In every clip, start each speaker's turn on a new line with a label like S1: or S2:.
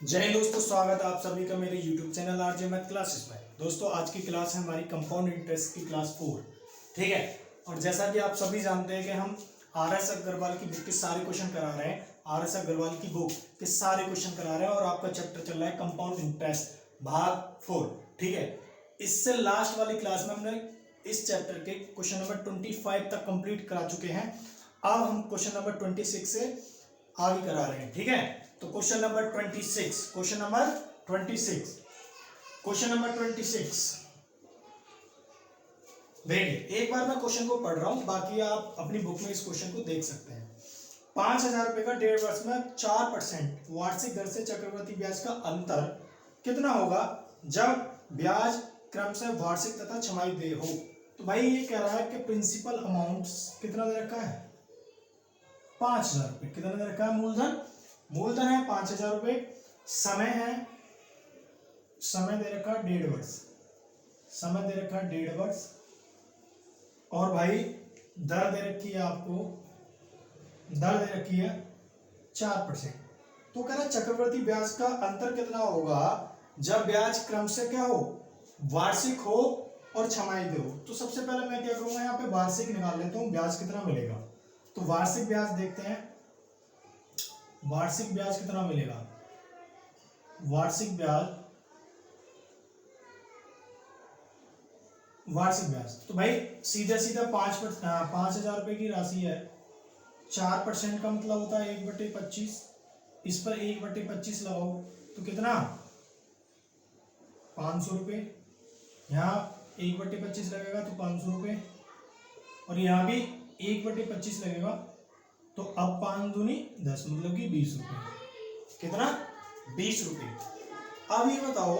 S1: जय हिंद दोस्तों, स्वागत है आप सभी का मेरे YouTube channel RJ math classes में। दोस्तों आज की क्लास है हमारी कंपाउंड इंटरेस्ट की क्लास 4। ठीक है। और जैसा कि आप सभी जानते हैं कि हम RS अग्रवाल की बुक के सारे क्वेश्चन करा रहे हैं। RS अग्रवाल की बुक के सारे क्वेश्चन करा रहे हैं और आपका चैप्टर चल रहा है कंपाउंड इंटरेस्ट भाग 4। ठीक है। इससे लास्ट वाली क्लास में हमने इस चैप्टर के क्वेश्चन नंबर 25 तक कंप्लीट करा चुके हैं। अब हम क्वेश्चन नंबर 26 से आगे करा रहे हैं। ठीक है। तो क्वेश्चन नंबर 26 देखिए, एक बार मैं क्वेश्चन को पढ़ रहा हूं, बाकी आप अपनी बुक में इस क्वेश्चन को देख सकते हैं। 5,000 रुपए का 1.5 वर्ष में 4% वार्षिक दर से चक्रवृद्धि ब्याज का अंतर कितना होगा जब ब्याज क्रमशः वार्षिक तथा छमाही देय हो। तो भाई ये कह रहा है कि प्रिंसिपल अमाउंट कितना दे रखा है, 5,000 रुपए। कितना दे रखा है? मूलधन है 5,000 रुपए। समय दे रखा 1.5 वर्ष। समय दे रखा 1.5 वर्ष। और भाई दर दे रखी है आपको, दर दे रखी है 4%। तो कह रहा है चक्रवृद्धि ब्याज का अंतर कितना होगा जब ब्याज क्रम से क्या हो, वार्षिक हो और छमाही दे हो। तो सबसे पहले मैं क्या करूंगा, यहाँ पे वार्षिक निकाल लेता हूँ, ब्याज कितना मिलेगा। तो वार्षिक ब्याज देखते हैं, वार्षिक ब्याज कितना मिलेगा। वार्षिक ब्याज तो भाई सीधा 5,000 रुपए की राशि है। 4% का मतलब होता है 1/25। इस पर 1/25 लगाओ तो कितना, 500 रुपये। यहाँ 1/25 लगेगा तो 500 रुपये, और यहाँ भी 1/25 लगेगा। तो अब 5 दूनी 10 मतलब कि 20 रुपये। कितना? 20 रुपये। अब ये बताओ,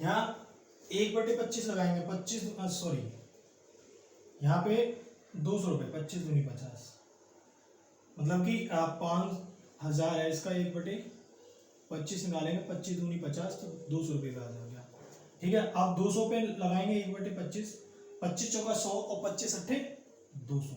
S1: यहाँ 1/25 लगाएंगे, 25 सॉरी यहाँ पे 200 रुपये, 25 दूनी 50 मतलब कि 5,000 है, इसका 1/25 निकालेंगे, 25 दूनी 50 तो 200 रुपये का आ जाएगा। ठीक है। अब 200 पे लगाएंगे 1/25, 25 चौका 100 और 25 अट्ठे 200।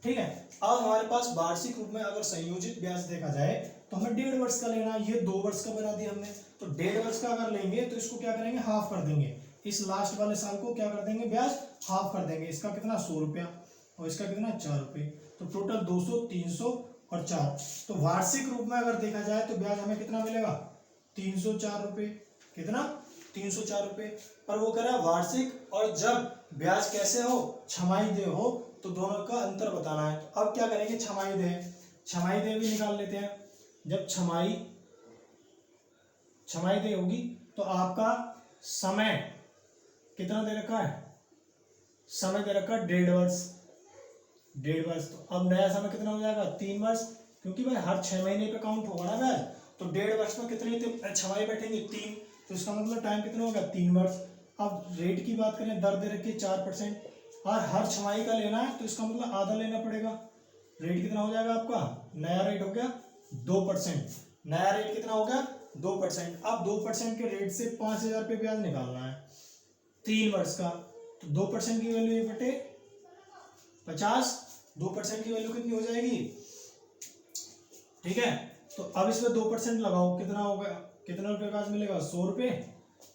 S1: ठीक है। अब हमारे पास वार्षिक रूप में अगर संयोजित ब्याज देखा जाए तो हमें 1.5 वर्ष का लेना है। ये 2 वर्ष का बना दिया हमने, तो 1.5 वर्ष का अगर लेंगे तो इसको क्या करेंगे, हाफ कर देंगे। इस लास्ट वाले साल को क्या कर देंगे, ब्याज हाफ कर देंगे। इसका कितना, 100 रुपया, और इसका कितना, 4 रुपये। तो टोटल 200, 300 और 4। तो वार्षिक रूप में अगर देखा जाए तो ब्याज हमें कितना मिलेगा, 304 रुपये। कितना? 304 रुपये। पर वो कह रहा है वार्षिक, और जब ब्याज कैसे हो, छमाही दे हो, तो दोनों का अंतर बताना है। तो अब क्या करेंगे, छमाही दे भी निकाल लेते हैं। जब छमाही दे होगी तो आपका समय कितना दे रखा है, समय दे रखा है 1.5 वर्ष। 1.5 वर्ष। तो अब नया समय कितना हो जाएगा, 3 वर्ष, क्योंकि भाई हर 6 महीने पे काउंट होगा ना ब्याज। तो 1.5 वर्ष में कितनी छमाही बैठेंगे, 3। तो इसका मतलब टाइम कितना होगा, 3 वर्ष। अब रेट की बात करें, दर दे रखी है 4%, और हर छमाही का लेना है तो इसका मतलब आधा लेना पड़ेगा। रेट कितना हो जाएगा आपका, नया रेट हो गया 2%। नया रेट कितना हो गया, 2%। अब 2% के रेट से 5,000 रुपये ब्याज निकालना है 3 वर्ष का। तो 2% की वैल्यू 1/50, 2% की वैल्यू कितनी हो जाएगी। ठीक है। तो अब इसमें 2% लगाओ, कितना होगा, कितना रुपये ब्याज मिलेगा, 100 रुपये।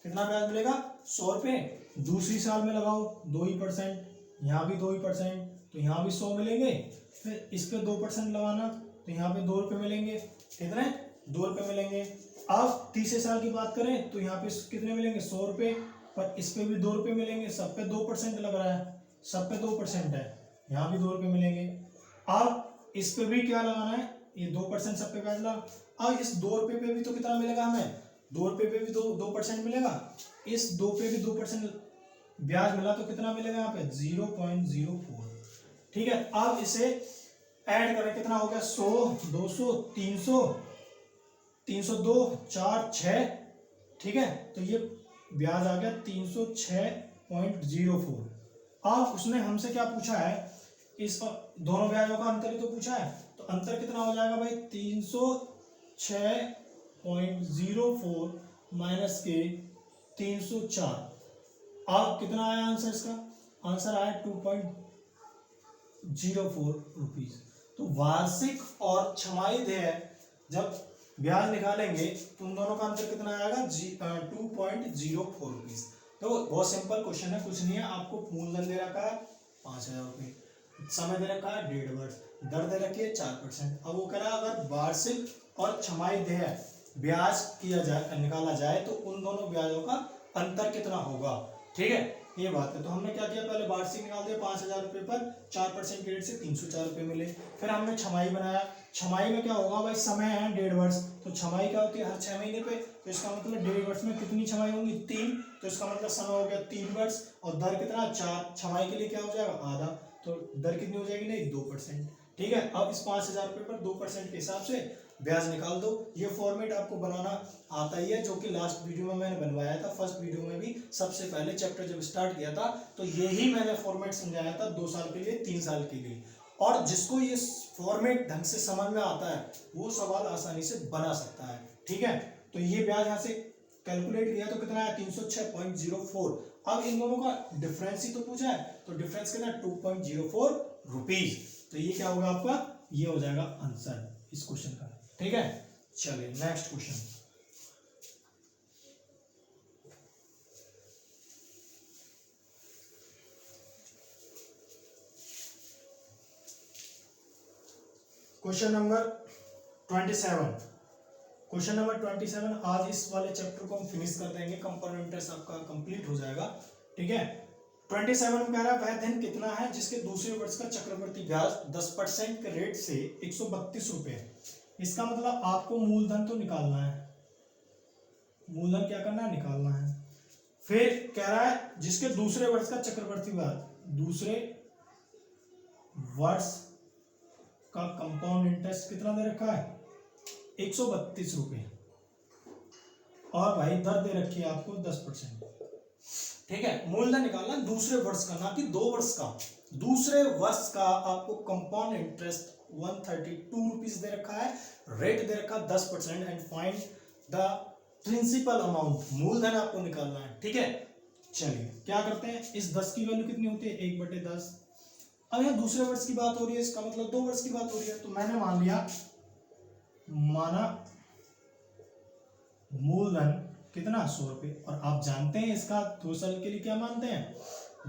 S1: कितना ब्याज मिलेगा, 100 रुपये। दूसरी साल में लगाओ 2%, यहाँ भी 2%, तो यहाँ भी 100 मिलेंगे। फिर इस पे 2% लगाना, तो यहाँ पे 2 रुपये मिलेंगे। कितने, 2 रुपये मिलेंगे। अब तीसरे साल की बात करें तो यहाँ पे कितने मिलेंगे, 100 रुपये, पर इस पे भी 2 रुपये मिलेंगे। सब पे 2% लग रहा है, सब पे 2% है, यहाँ भी 2 रुपये मिलेंगे। अब इस पे भी क्या लगाना है, ये 2% सब पे ब्याज लगा। अब इस 2 रुपये पे भी तो कितना मिलेगा हमें, 2 रुपये पे भी 2% मिलेगा। इस 2 पे भी 2% ब्याज मिला तो कितना मिलेगा यहाँ पे, 0.04। ठीक है। अब इसे ऐड करें, कितना हो गया, 100, 200, 300, 302, 4, 6। ठीक है। तो ये ब्याज आ गया 306.04। अब उसने हमसे क्या पूछा है, इस दोनों ब्याजों का अंतर ही तो पूछा है। तो अंतर कितना हो जाएगा भाई, 306.04 माइनस के 304। अब कितना आया आंसर इसका? आंसर आया 2.04 रुपीज। तो वार्षिक और छमाही देय जब ब्याज निकालेंगे तो उन दोनों का अंतर कितना आएगा? 2.04 रुपीज। तो बहुत सिंपल क्वेश्चन है, कुछ नहीं है। आपको मूलधन दे रखा है 5,000 रुपये, समय दे रखा है 1.5 वर्ष, दर दे रखी है 4%। अब वो कह रहा है अगर वार्षिक और छमाही देय ब्याज किया जाए, निकाला जाए तो उन दोनों ब्याजों का अंतर कितना होगा। ठीक है, ये बात है। तो हमने क्या किया, पहले वार्षिक निकाल दिया 5,000 रुपये पर 4% के रेट से 304 रुपये मिले। फिर हमने छमाही बनाया। छमाही में क्या होगा भाई, समय है 1.5 वर्ष, तो छमाही क्या होती है? हर 6 महीने पे। तो इसका मतलब 1.5 वर्ष में कितनी छमाही होंगी? 3। तो इसका मतलब समय हो गया 3 वर्ष, और दर कितना? 4। छमाही के लिए क्या हो जाएगा? आधा। तो दर कितनी हो जाएगी? नहीं, 2%। ठीक है, अब इस 5,000 रुपये पर 2% के हिसाब से ब्याज निकाल दो। ये फॉर्मेट आपको बनाना आता ही है, जो कि लास्ट वीडियो में मैंने बनवाया था। फर्स्ट वीडियो में भी सबसे पहले चैप्टर जब स्टार्ट किया था तो यही मैंने फॉर्मेट समझाया था, 2 साल के लिए, 3 साल के लिए। और जिसको ये फॉर्मेट ढंग से समझ में आता है वो सवाल आसानी से बना सकता है। ठीक है, तो ये ब्याज यहाँ से कैलकुलेट किया तो कितना है? 306.04। अब इन दोनों का डिफरेंस ही तो पूछा है, तो डिफरेंस कितना? 2.04 रुपीज। तो ये क्या होगा आपका? ये हो जाएगा आंसर इस क्वेश्चन का। ठीक है, चलिए next question. Question number 27। Question number 27। आज इस वाले चैप्टर को हम फिनिश कर देंगे, कंपाउंड इंटरेस्ट आपका कंप्लीट हो जाएगा। ठीक है, 27 में कह रहा है वह धन कितना है जिसके दूसरे वर्ष का चक्रवर्ती ब्याज 10% के रेट से 132 रुपये है। इसका मतलब आपको मूलधन तो निकालना है, मूलधन क्या करना है? निकालना है। फिर कह रहा है जिसके दूसरे वर्ष का चक्रवर्ती ब्याज, दूसरे वर्ष का कंपाउंड इंटरेस्ट कितना दे रखा है? 132 रुपये, और भाई दर दे रखी है आपको 10%। ठीक है, मूलधन निकालना दूसरे वर्ष का, ना कि 2 वर्ष का। दूसरे वर्ष का आपको कंपाउंड इंटरेस्ट 132 रुपीज दे रखा है, रेट दे रखा 10%, and find the principal amount. मूलधन आपको निकालना है। ठीक है, चलिए क्या करते हैं, इस 10 की वैल्यू कितनी होती है? 1/10। अब यहाँ दूसरे वर्ष की बात हो रही है, इसका मतलब 2 वर्ष की बात हो रही है। तो मैंने मान लिया, माना मूलधन कितना? 100 रुपये। और आप जानते हैं इसका 2 साल के लिए क्या मानते हैं?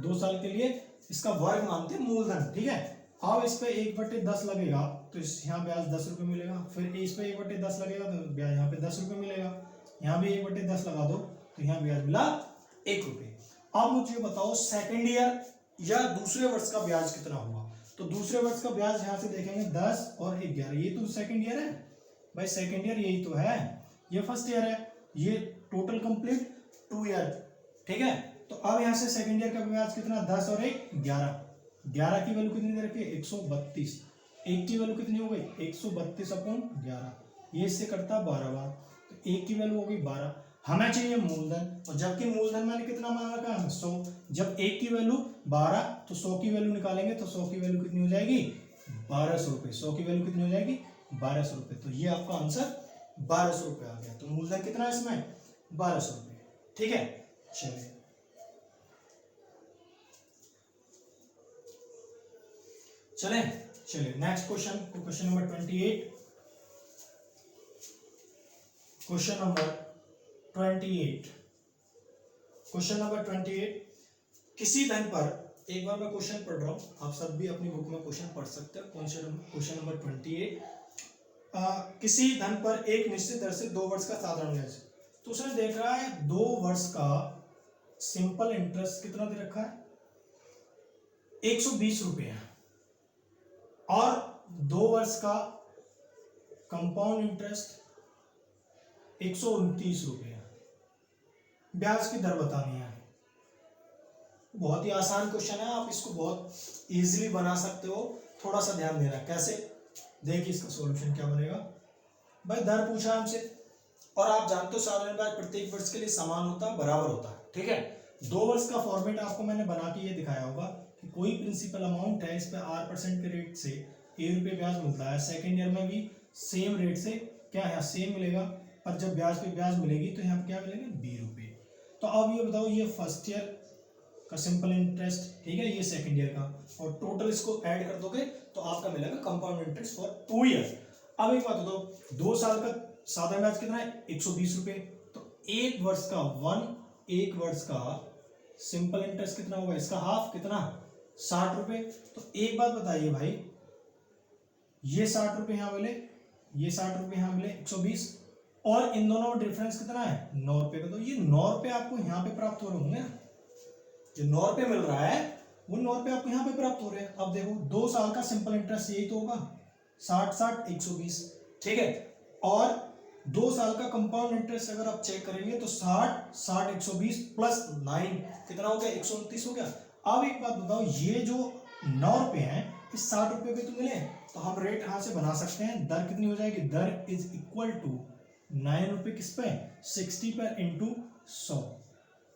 S1: 2 साल के लिए इसका वर्ग मानते हैं मूलधन। ठीक है, अब इस पे 1/10 लगेगा तो इस यहाँ ब्याज 10 रुपये मिलेगा। फिर इस पे 1/10 लगेगा तो ब्याज यहाँ पे 10 रुपये मिलेगा। यहाँ भी 1/10 लगा दो तो यहाँ ब्याज मिला 1 रुपये। अब मुझे बताओ सेकेंड ईयर या दूसरे वर्ष का ब्याज कितना होगा? तो दूसरे वर्ष का ब्याज यहाँ से देखेंगे 10 और 11। ये तो सेकेंड ईयर है भाई, सेकेंड ईयर यही तो है। ये फर्स्ट ईयर है, ये टोटल कंप्लीट 2 ईयर। ठीक है, तो अब यहाँ से सेकेंड ईयर का ब्याज कितना? 10 और 1 11। 11 की वैल्यू कितनी दे रखी है? 132। 1 की वैल्यू कितनी हो गई? 132/11। ये इससे करता 12 बार, तो 1 की वैल्यू हो गई 12। हमें चाहिए मूलधन, और जबकि मूलधन मैंने कितना मान रखा है? 100। जब 1 की वैल्यू 12 तो 100 की वैल्यू निकालेंगे तो 100 की वैल्यू कितनी हो जाएगी? 1200 रुपये। 100 की वैल्यू कितनी हो जाएगी? 1200 रुपये। तो ये आपका आंसर 1200 रुपये आ गया। तो मूलधन कितना है इसमें? 1200 रुपये। ठीक है, चलिए चलिए next question, question number 28। Question number 28। Question number 28। किसी धन पर, एक बार मैं क्वेश्चन पढ़ रहा हूं, आप सब भी अपनी बुक में क्वेश्चन पढ़ सकते हैं। Question number 28। किसी धन पर एक निश्चित दर से 2 वर्ष का साधारण ब्याज, तो उसने देख रहा है 2 वर्ष का सिंपल इंटरेस्ट कितना दे रखा है? 120 रुपये है, और 2 वर्ष का कंपाउंड इंटरेस्ट 129 रुपये है। ब्याज की दर बतानी है। बहुत ही आसान क्वेश्चन है, आप इसको बहुत इजीली बना सकते हो। थोड़ा सा ध्यान देना। कैसे? देखिए इसका सॉल्यूशन क्या बनेगा। भाई दर पूछा हमसे, और आप जानते हो साधारण ब्याज प्रत्येक वर्ष के लिए समान होता है, बराबर होता है। ठीक है, 2 वर्ष का फॉर्मेट आपको मैंने बना के ये दिखाया होगा कि कोई प्रिंसिपल अमाउंट है, इस पे 8% के रेट से ₹1 ब्याज मिलता है। सेकेंड ईयर में भी सेम रेट से क्या है? सेम मिलेगा। पर जब ब्याज पे ब्याज मिलेगी तो यहाँ पे क्या मिलेंगे 20 रुपये। तो अब ये बताओ, ये फर्स्ट ईयर का सिंपल इंटरेस्ट, ठीक है, ये सेकंड ईयर का, और टोटल इसको ऐड कर दोगे तो आपका मिलेगा कंपाउंड इंटरेस्ट फॉर 2 ईयर। अब एक बात बताओ, 2 साल का साधारण ब्याज कितना है 120 रुपये, तो एक वर्ष का सिंपल इंटरेस्ट कितना होगा, इसका हाफ कितना 60 रुपये। तो एक बात बताइए भाई, ये 60 रुपये यहाँ मिले, ये 60 रुपये यहाँ मिले 120, और इन दोनों में डिफरेंस कितना है 9 रुपये का। तो ये 9 रुपये आपको यहाँ पे प्राप्त हो रहे होंगे, जो 9 रुपये मिल रहा है वो 9 रुपये आपको यहाँ पे प्राप्त हो रहे हैं। अब देखो 2 साल का सिंपल इंटरेस्ट यही तो होगा 60 120, ठीक है, और 2 साल का कंपाउंड इंटरेस्ट अगर आप चेक करेंगे तो 60 120 प्लस 9 कितना हो गया 129 हो गया। अब एक बात बताओ, ये जो 9 रुपये हैं इस 60 रुपये पे तो मिले, तो हम रेट यहाँ से बना सकते हैं। दर कितनी हो जाएगी, दर इज इक्वल टू 9 रुपये किस पे 60 पर इंटू 100,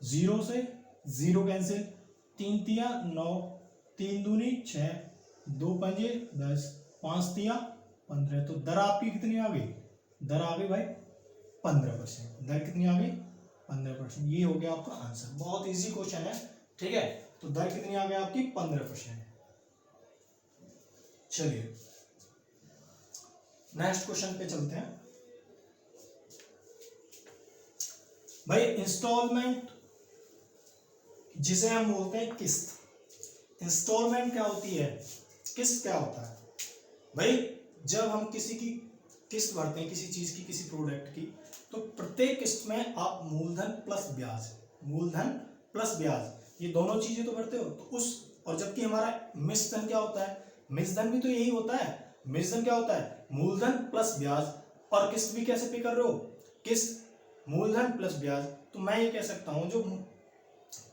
S1: 0 से 0 कैंसिल, 3 तिया 9, 3 दूनी 6, 2 पंजे 10, 5 तिया 15। तो दर आपकी कितनी आ गई, दर आ गई भाई 15%। दर कितनी आ गई 15%। ये हो गया आपका आंसर, बहुत इजी क्वेश्चन है, ठीक है। तो दर कितनी आ गई आपकी 15%। चलिए नेक्स्ट क्वेश्चन पे चलते हैं भाई। इंस्टॉलमेंट जिसे हम बोलते हैं किस्त, इंस्टॉलमेंट क्या होती है, किस्त क्या होता है भाई। जब हम किसी की किस्त भरते हैं, किसी चीज की, किसी प्रोडक्ट की, तो प्रत्येक किस्त में आप मूलधन प्लस ब्याज ये दोनों चीजें तो भरते हो। तो उस, और जबकि हमारा मिश्रधन क्या होता है, मिश्रधन भी तो यही होता है। मिश्रधन क्या होता है, मूलधन प्लस ब्याज, और किस्त भी कैसे पे कर रहे हो, किस्त मूलधन प्लस ब्याज। तो मैं ये कह सकता हूं जो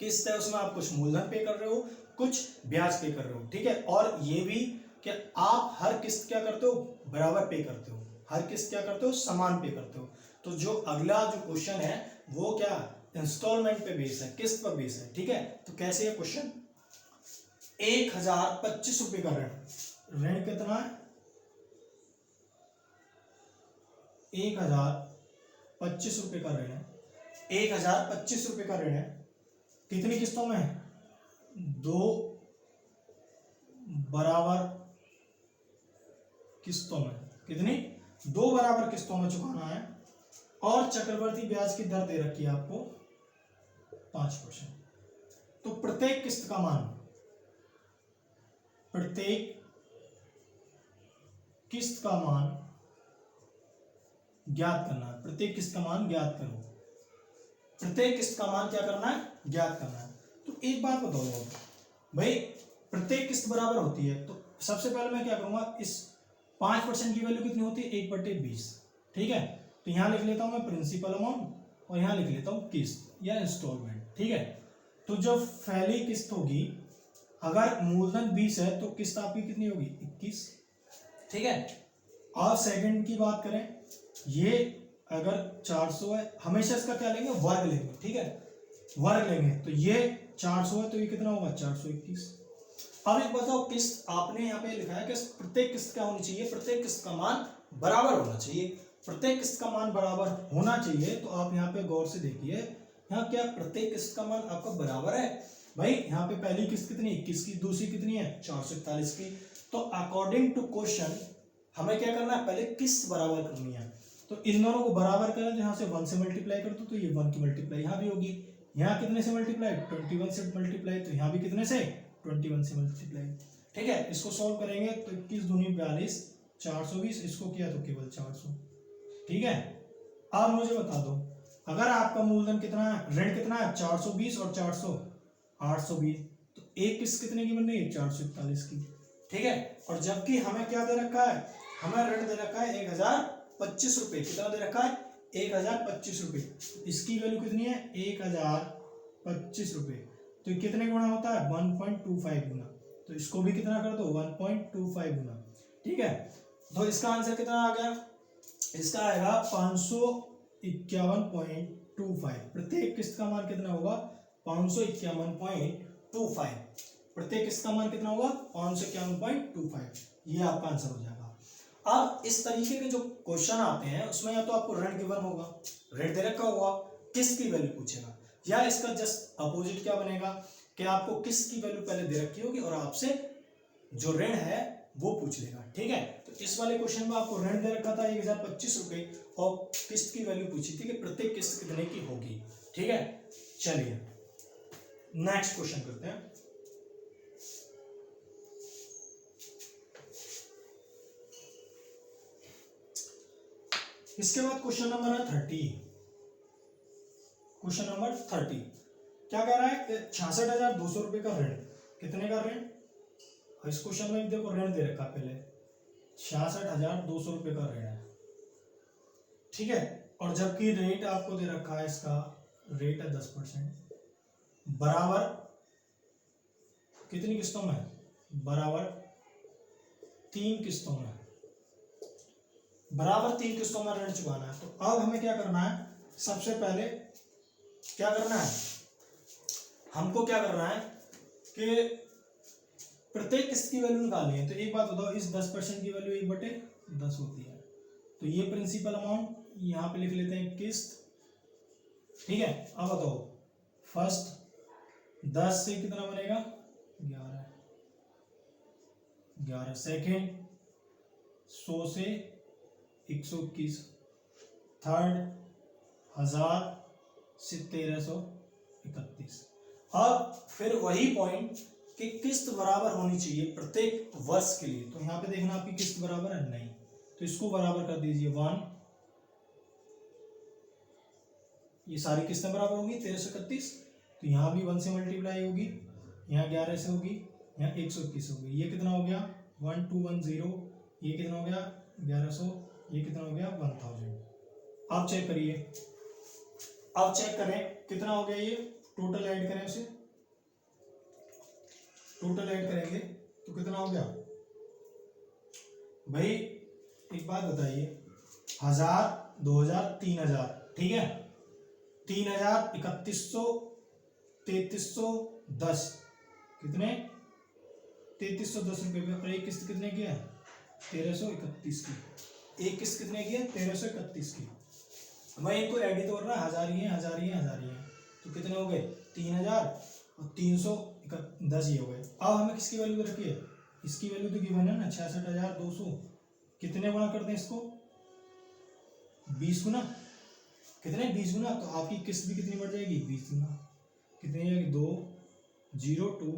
S1: किस्त है उसमें आप कुछ मूलधन पे कर रहे हो, कुछ ब्याज पे कर रहे हो, ठीक है। और ये भी कि आप हर किस्त क्या करते हो, बराबर पे करते हो, हर किस्त क्या करते हो, समान पे करते हो। तो जो अगला जो क्वेश्चन है वो क्या, इंस्टॉलमेंट पे बेस है, किस्त पर बेस है, ठीक है। तो कैसे है क्वेश्चन, 1025 रुपये का ऋण कितना है 1025 रुपये का ऋण है, 1025 रुपये का ऋण है। कितनी किस्तों में, 2 बराबर किस्तों में, कितनी 2 बराबर किस्तों में चुकाना है, और चक्रवर्ती ब्याज की दर दे रखी है आपको 5%। तो प्रत्येक किस्त का मान, प्रत्येक किस्त का मान ज्ञात करना है, प्रत्येक किस्त का मान ज्ञात करो, प्रत्येक किस्त का मान क्या करना है, ज्ञात करना है। तो एक बात बताओ भाई, प्रत्येक किस्त बराबर होती है, तो सबसे पहले मैं क्या करूंगा, इस 5% की वैल्यू कितनी होती है 1/20, ठीक है। तो यहां लिख लेता हूं मैं प्रिंसिपल अमाउंट, और यहां लिख लेता हूं किस्त या इंस्टॉलमेंट, ठीक है। तो जब पहली किस्त होगी, अगर मूलधन 20 है तो किस्त आपकी कितनी होगी 21, ठीक है। और सेकंड की बात करें, ये अगर 400 है, हमेशा इसका क्या लेंगे, वर्ग लेंगे, ठीक है, वर्ग लेंगे। तो ये 400 है तो ये कितना होगा 421। अब एक बताओ, किस्त आपने यहाँ पे लिखा है कि प्रत्येक किस्त क्या होनी चाहिए, प्रत्येक किस्त का मान बराबर होना चाहिए, प्रत्येक किस्त का मान बराबर होना चाहिए। तो आप यहाँ पे गौर से देखिए, यहाँ क्या प्रत्येक किस्त का मान आपका बराबर है भाई। यहाँ पे पहली किस्त कितनी 21 की, दूसरी कितनी है 441 की। तो अकॉर्डिंग टू क्वेश्चन हमें क्या करना है, पहले किस्त बराबर करनी है। तो इन दोनों को बराबर करें, तो यहाँ से 1 से मल्टीप्लाई कर दो, तो ये 1 की मल्टीप्लाई यहाँ भी होगी। यहाँ कितने से मल्टीप्लाई 21 से मल्टीप्लाई, तो यहाँ भी कितने से 21 से मल्टीप्लाई, ठीक है। इसको सॉल्व करेंगे तो 21 दूनी 42, 420, इसको किया तो केवल 400, ठीक है। अब मुझे बता दो, अगर आपका मूलधन कितना है, ऋण कितना है 420 और 400 820, तो एक किस्त कितने की बन रही है 441 की, ठीक है। और जबकि हमें क्या दे रखा है, हमें ऋण दे रखा है 1025 रुपये, कितना दे रखा है 1025 रुपये। इसकी वैल्यू कितनी है 1025 रुपये, तो कितने गुना होता है 1.25 गुना। तो इसको भी कितना कर दो 1.25 गुना, ठीक है। तो इसका आंसर कितना आ गया, इसका आएगा 551.25। प्रत्येक किस्त का मान कितना होगा 551.25। प्रत्येक किस्त का मान कितना होगा 551.25। ये आपका आंसर हो जाएगा। अब इस तरीके के जो क्वेश्चन आते हैं उसमें या तो आपको ऋण गिवन होगा, ऋण दे रखा होगा, किस्त की वैल्यू पूछेगा, या इसका जस्ट अपोजिट क्या बनेगा कि आपको किस्त की वैल्यू पहले दे रखी होगी और आपसे जो ऋण है वो पूछ लेगा। ठीक है, तो इस वाले क्वेश्चन में आपको ऋण दे रखा था 1025 रुपए और किस्त की वैल्यू पूछी थी कि प्रत्येक किस्त कितने की होगी। ठीक है, चलिए नेक्स्ट क्वेश्चन करते हैं। इसके बाद क्वेश्चन नंबर है 30। क्वेश्चन नंबर 30 क्या कह रहा है, 66,200 रुपए का ऋण, कितने का ऋण, इस क्वेश्चन में देखो ऋण दे रखा पहले 66,200 रुपए का ऋण है। ठीक है, और जबकि रेट आपको दे रखा है, इसका रेट है 10%, बराबर कितनी किस्तों में, बराबर 3 किस्तों में, बराबर 3 किस्तों में ऋण चुकाना है। तो अब हमें क्या करना है, सबसे पहले क्या करना है, हमको क्या करना है कि प्रत्येक किस्त की वैल्यू निकालनी है। तो एक बात बताओ, इस 10% की वैल्यू 1/10 होती है, तो ये प्रिंसिपल अमाउंट यहाँ पे लिख लेते हैं किस्त। ठीक है, अब बताओ फर्स्ट 10 से कितना बनेगा 11, सेकेंड 100 से 121, थर्ड 1000 से 1331। अब फिर वही पॉइंट कि किस्त बराबर होनी चाहिए प्रत्येक वर्ष के लिए। तो यहाँ पे देखना आपकी किस्त बराबर है नहीं, तो इसको बराबर कर दीजिए 1, ये सारी किस्तें बराबर होगी 1331, तो यहाँ भी 1 से मल्टीप्लाई होगी, यहाँ 11 से होगी, यहाँ 121 होगी, ये कितना हो गया 1210, ये कितना हो गया 1100, ये कितना हो गया 1000। आप चेक करिए, अब चेक करें कितना हो गया, ये टोटल ऐड करें उसे, टोटल ऐड करेंगे तो कितना हो गया भाई, एक बात बताइए, 1000 2000 3000, ठीक है, 3000 3100 3310, कितने 3310 रुपए पे, और एक किस्त कितने की है 1331 की, एक किस्त कितने की है 1331 की। मैं इनको एडिट कर रहा है, 1000 ये 1000 ये 1000 ये, तो कितने हो गए 3000 और 310 ये हो गए। अब हमें किसकी वैल्यू रखी है, इसकी वैल्यू तो गिवन है ना 66,200, कितने गुना करते हैं इसको 20 गुना, कितने 20 गुना, तो आपकी किस्त भी कितनी बढ़ जाएगी 20 गुना, कितनी जाएगी 2 0 2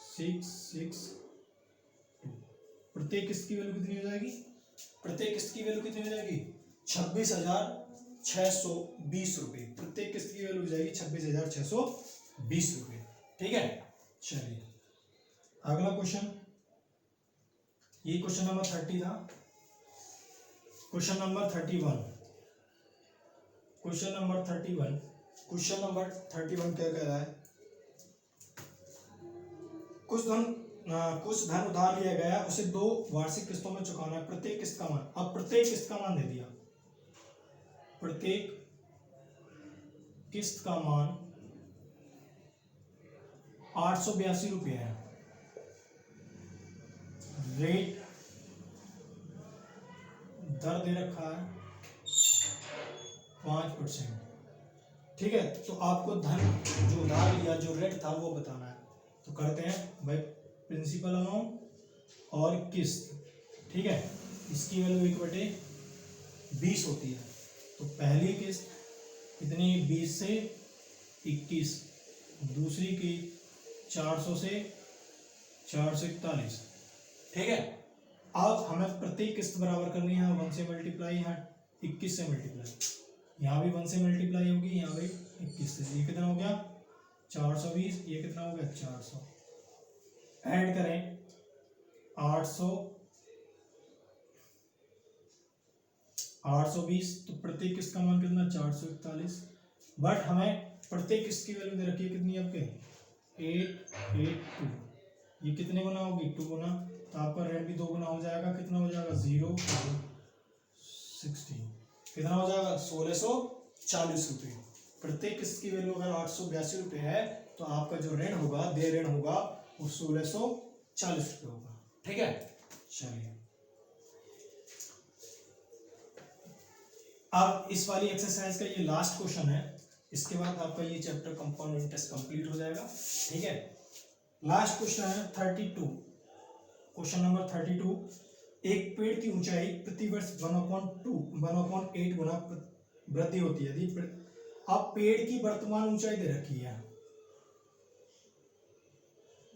S1: 6 6 2। प्रत्येक किस्त की वैल्यू कितनी हो जाएगी, प्रत्येक किस्त की वैल्यू कितनी हो जाएगी 26,620 रुपये, प्रत्येक किस्त की वैल्यू हो जाएगी 26,620 रुपये। ठीक है, चलिए अगला क्वेश्चन, ये क्वेश्चन नंबर 30 था। Question number 31, question number 31, question number 31 क्या कह रहा है, कुछ धन उधार लिया गया, उसे 2 वार्षिक किस्तों में चुकाना है, प्रत्येक किस्त का मान, अब प्रत्येक किस्त का मान दे दिया, प्रत्येक किस्त का मान 882 रुपये है, रेट दर दे रखा है 5%। ठीक है, तो आपको धन जो उधार लिया, जो रेट था वो बताना है। तो करते हैं भाई प्रिंसिपल अमाउंट और किस्त। ठीक है, इसकी वैल्यू 1/20 होती है, तो पहली किस्त कितनी 20 से 21, दूसरी की 400 से 441। ठीक है, अब हमें प्रत्येक किस्त बराबर करनी है, 1 से मल्टीप्लाई, यहाँ 21 से मल्टीप्लाई, यहाँ भी 1 से मल्टीप्लाई होगी, यहाँ भी 21 से, ये कितना हो गया 420, ये कितना हो गया 400, ऐड करें 820, तो प्रत्येक किस्त का मान कितना 441, बट हमें प्रत्येक किस्त की वैल्यू दे रखी है कितनी आपके 882, ये कितने गुना होगी 2 गुना, तो आपका रेट भी 2 गुना हो जाएगा, कितना हो जाएगा 0 16, कितना हो जाएगा 1640 रुपये। प्रत्येक किस्त की वैल्यू अगर 882 रुपये है, तो आपका जो ऋण होगा, देय ऋण होगा, वो 1640 रुपये होगा। ठीक है, चलिए अब इस वाली एक्सरसाइज का ये लास्ट क्वेश्चन है, इसके बाद आपका ये चैप्टर कंपाउंड इंटरेस्ट कंप्लीट हो जाएगा। ठीक है, लास्ट क्वेश्चन है 32, क्वेश्चन नंबर 32। एक पेड़ की ऊंचाई प्रति वर्ष 1/8 गुना वृद्धि होती है। यदि अब पेड़ की वर्तमान ऊंचाई दे रखी है,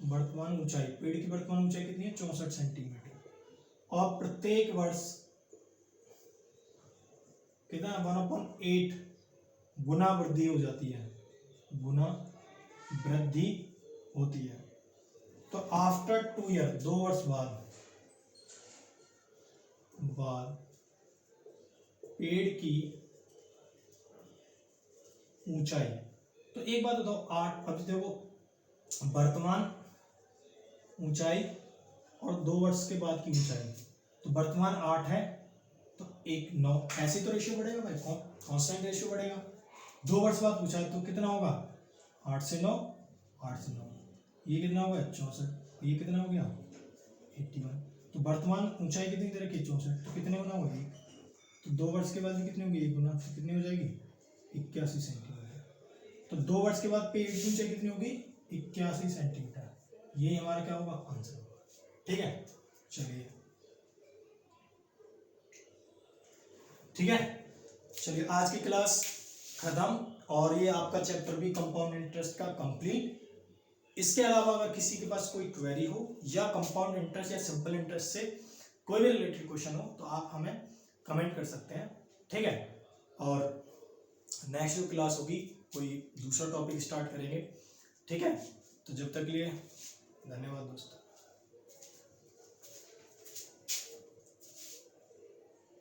S1: वर्तमान ऊंचाई, पेड़ की वर्तमान ऊंचाई कितनी है 64 सेंटीमीटर, और प्रत्येक वर्ष कितना 1/8 गुना वृद्धि हो जाती है, गुना वृद्धि होती है। तो आफ्टर 2 ईयर, 2 वर्ष बाद पेड़ की ऊंचाई, तो एक बात बताओ 8, अब देखो वर्तमान ऊंचाई और 2 वर्ष के बाद की ऊंचाई, तो वर्तमान 8 है तो 1 9, ऐसे तो रेशियो बढ़ेगा भाई, कांस्टेंट रेशियो बढ़ेगा। 2 वर्ष बाद पूछा तो कितना होगा 8 से 9, 8 से 9, ये कितना होगा 64, ये कितना हो गया 81। तो वर्तमान ऊंचाई कितनी दे रखी है 64, तो कितने गुना होगी, तो 2 वर्ष के बाद भी कितनी होगी 1 गुना, तो कितनी हो जाएगी 81 सेंटीमीटर। तो 2 वर्ष के बाद पेड़ की ऊंचाई कितनी होगी 81 सेंटीमीटर, ये हमारा क्या होगा आंसर होगा। ठीक है, चलिए ठीक है, चलिए आज की क्लास खत्म, और ये आपका चैप्टर भी कंपाउंड इंटरेस्ट का कंप्लीट। इसके अलावा अगर किसी के पास कोई क्वेरी हो या कंपाउंड इंटरेस्ट या सिंपल इंटरेस्ट से कोई भी रिलेटेड क्वेश्चन हो तो आप हमें कमेंट कर सकते हैं। ठीक है, और नेक्स्ट जो क्लास होगी कोई दूसरा टॉपिक स्टार्ट करेंगे। ठीक है, तो जब तक के लिए धन्यवाद दोस्तों।